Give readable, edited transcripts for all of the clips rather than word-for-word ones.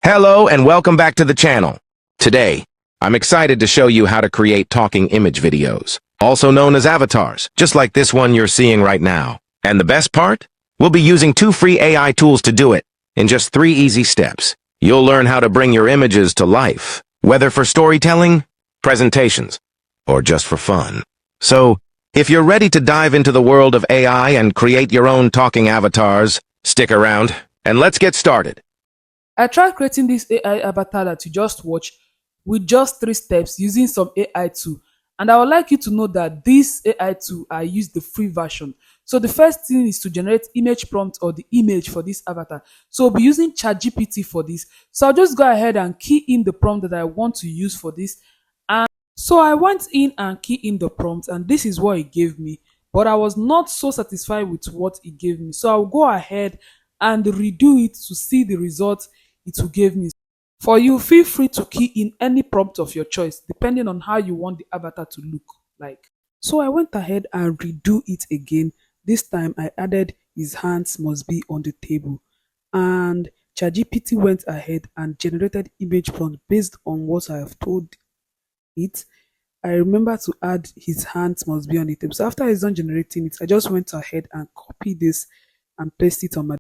Hello and welcome back to the channel. Today, I'm excited to show you how to create talking image videos, also known as avatars, just like this one you're seeing right now. And the best part? We'll be using 2 free AI tools to do it, in just 3 easy steps. You'll learn how to bring your images to life, whether for storytelling, presentations, or just for fun. So, if you're ready to dive into the world of AI and create your own talking avatars, stick around, and let's get started. I tried creating this AI avatar that you just watch with just 3 steps using some AI tool. And I would like you to know that this AI tool, I use the free version. So the first thing is to generate image prompt or the image for this avatar. So I'll be using ChatGPT for this. So I'll just go ahead and key in the prompt that I want to use for this. And so I went in and key in the prompt and this is what it gave me. But I was not so satisfied with what it gave me. So I'll go ahead and redo it to see the result it will give me. For you, feel free to key in any prompt of your choice, depending on how you want the avatar to look like. So I went ahead and redo it again. This time I added his hands must be on the table. And ChatGPT went ahead and generated image prompt based on what I have told it. I remember to add his hands must be on the table. So after it's done generating it, I just went ahead and copy this and paste it on my.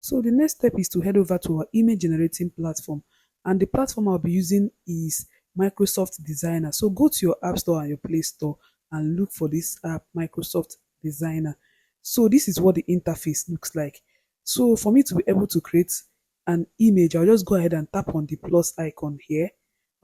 So the next step is to head over to our image generating platform, and the platform I'll be using is Microsoft Designer. So go to your App Store and your Play Store and look for this app, Microsoft Designer. So this is what the interface looks like. So for me to be able to create an image, I'll just go ahead and tap on the plus icon here.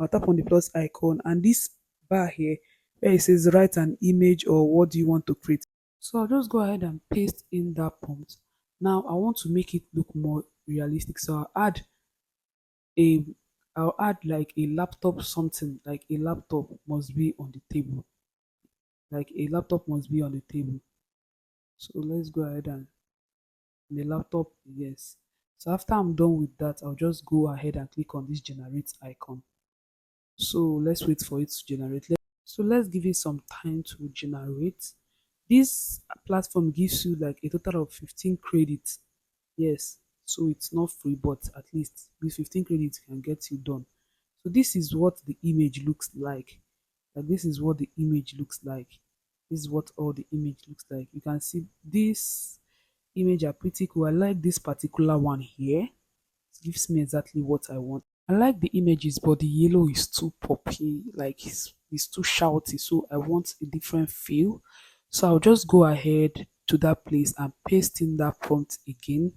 I'll tap on the plus icon and this bar here where it says write an image or what do you want to create. So I'll just go ahead and paste in that prompt. Now I want to make it look more realistic. So a I'll add like a laptop something, like a laptop must be on the table. Like a laptop must be on the table. So let's go ahead and the laptop, yes. So after I'm done with that, I'll just go ahead and click on this generate icon. So let's wait for it to generate. So let's give it some time to generate. This platform gives you like a total of 15 credits. Yes, so it's not free, but at least with 15 credits can get you done. So this is what the image looks like. Like this is what the image looks like. This is what all the image looks like. You can see this image are pretty cool. I like this particular one here. It gives me exactly what I want. I like the images, but the yellow is too poppy, like it's too shouty. So I want a different feel. So I'll just go ahead to that place and paste in that prompt again.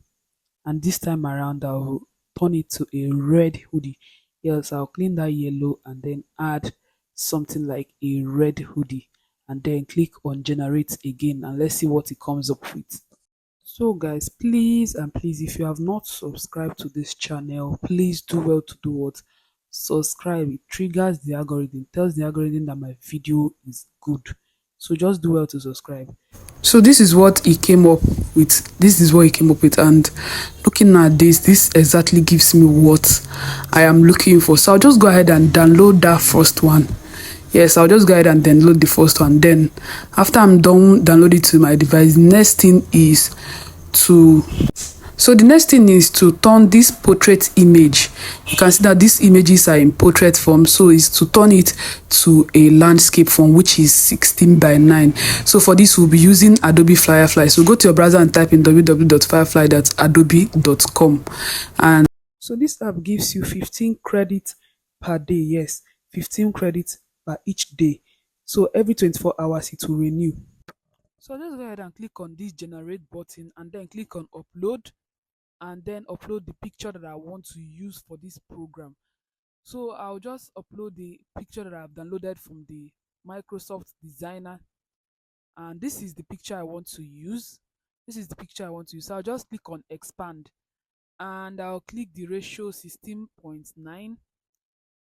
And this time around, I'll turn it to a red hoodie. Yes, I'll clean that yellow and then add something like a red hoodie and then click on generate again and let's see what it comes up with. So guys, please and please, if you have not subscribed to this channel, please do well to do what? Subscribe. It triggers the algorithm, tells the algorithm that my video is good. So just do well to subscribe. So this is what he came up with. This is what he came up with, and looking at this exactly gives me what I am looking for. So I'll just go ahead and download that first one. Yes, I'll just go ahead and download the first one. Then after I'm done downloading to my device, next thing is to the next thing is to turn this portrait image. You can see that these images are in portrait form, so is to turn it to a landscape form, which is 16 by 9. So for this we'll be using Adobe Firefly. So go to your browser and type in www.firefly.adobe.com, and so this app gives you 15 credits per day. Yes, 15 credits per each day. So every 24 hours it will renew. So just go ahead and click on this generate button and then click on upload and then upload the picture that I want to use for this program. So I'll just upload the picture that I've downloaded from the Microsoft Designer, and this is the picture I want to use. This is the picture I want to use. So I'll just click on expand and I'll click the ratio 16.9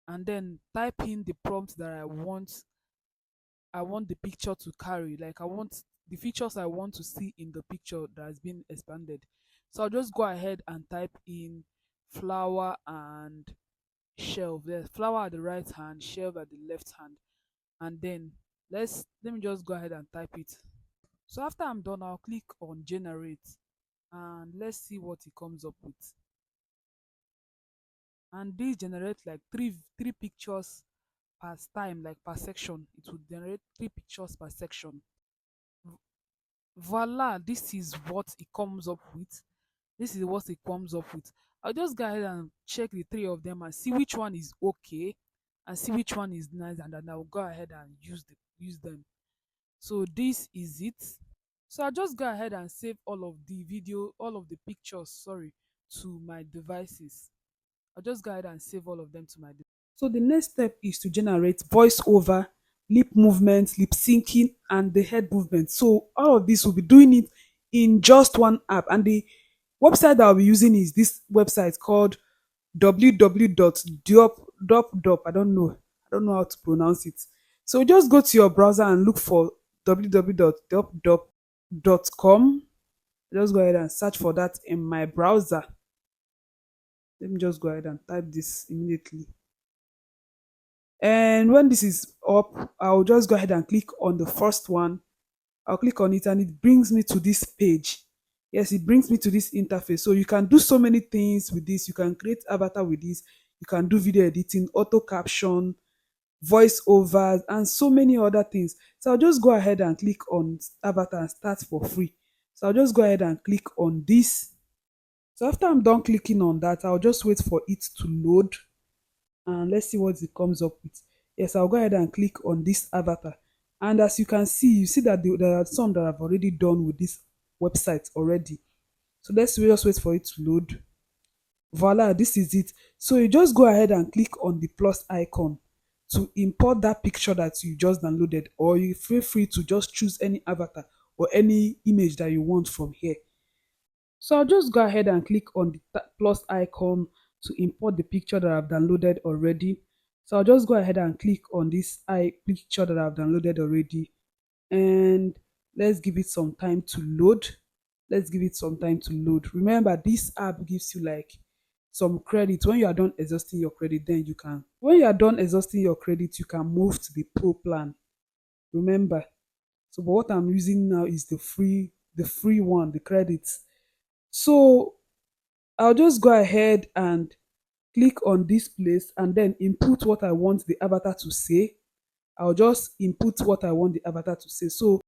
and then type in the prompt that I want the picture to carry. Like I want the features I want to see in the picture that has been expanded. So I'll just go ahead and type in flower and shelf. There's flower at the right hand, shelf at the left hand. And then let me just go ahead and type it. So after I'm done, I'll click on generate and let's see what it comes up with. and this generate like three pictures per time, like per section. It would generate 3 pictures per section. Voila, this is what it comes up with. This is what it comes up with. I'll just go ahead and check the three of them and see which one is okay and see which one is nice, and then I'll go ahead and use them. So this is it. So I'll just go ahead and save all of the video, all of the pictures, sorry, to my devices. I'll just go ahead and save all of them to my device. So the next step is to generate voiceover, lip movement, lip syncing, and the head movement. So all of this will be doing it in just one app. And the website that I'll be using is this website called www.dupdub. I don't know how to pronounce it. So just go to your browser and look for www.dupdub.com. Just go ahead and search for that in my browser. Let me just go ahead and type this immediately. And when this is up, I'll just go ahead and click on the first one. I'll click on it and it brings me to this page. Yes, it brings me to this interface. So you can do so many things with this. You can create avatar with this. You can do video editing, auto caption, voiceovers, and so many other things. So I'll just go ahead and click on avatar and start for free. So I'll just go ahead and click on this. So after I'm done clicking on that, I'll just wait for it to load. And let's see what it comes up with. Yes, I'll go ahead and click on this avatar. And as you can see, you see that there are some that I've already done with this website already. So let's just wait for it to load. Voila, this is it. So you just go ahead and click on the plus icon to import that picture that you just downloaded, or you feel free to just choose any avatar or any image that you want from here. So I'll just go ahead and click on the plus icon to import the picture that I've downloaded already. So I'll just go ahead and click on this picture that I've downloaded already, and let's give it some time to load. Remember, this app gives you like some credit. When you are done exhausting your credit, then you can move to the pro plan. Remember. So but what I'm using now is the free one, the credits. So I'll just go ahead and click on this place and then input what I want the avatar to say. I'll just input what I want the avatar to say. So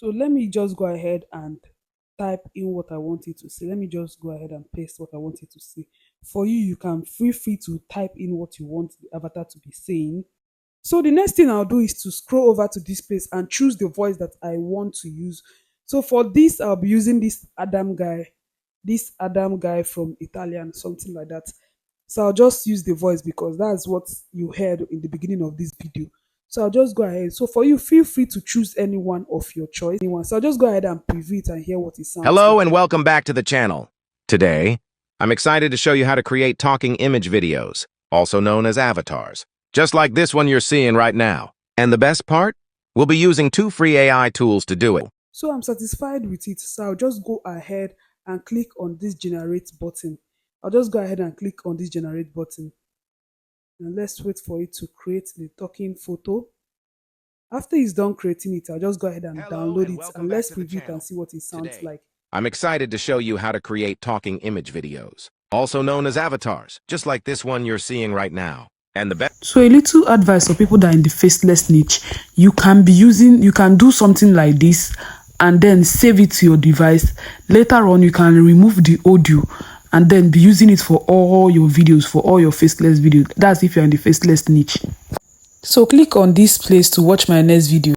let me just go ahead and type in what I want it to say. Let me just go ahead and paste what I want it to say. For you, you can feel free to type in what you want the avatar to be saying. So the next thing I'll do is to scroll over to this place and choose the voice that I want to use. So for this, I'll be using this Adam guy from Italian, something like that. So I'll just use the voice because that's what you heard in the beginning of this video. So I'll just go ahead. So for you, feel free to choose any one of your choice. So I'll just go ahead and preview it and hear what it sounds Hello like. and welcome back to the channel. Today, I'm excited to show you how to create talking image videos, also known as avatars, just like this one you're seeing right now. And the best part? We'll be using 2 free AI tools to do it. So I'm satisfied with it. So I'll just go ahead and click on this generate button. I'll just go ahead and click on this generate button. And let's wait for it to create the talking photo. After it's done creating it, I'll just go ahead and download it and let's preview it and see what it sounds like. I'm excited to show you how to create talking image videos, also known as avatars, just like this one you're seeing right now. And the best. So a little advice for people that are in the faceless niche, you can do something like this and then save it to your device. Later on, you can remove the audio and then be using it for all your videos, for all your faceless videos. That's if you're in the faceless niche. So click on this place to watch my next video.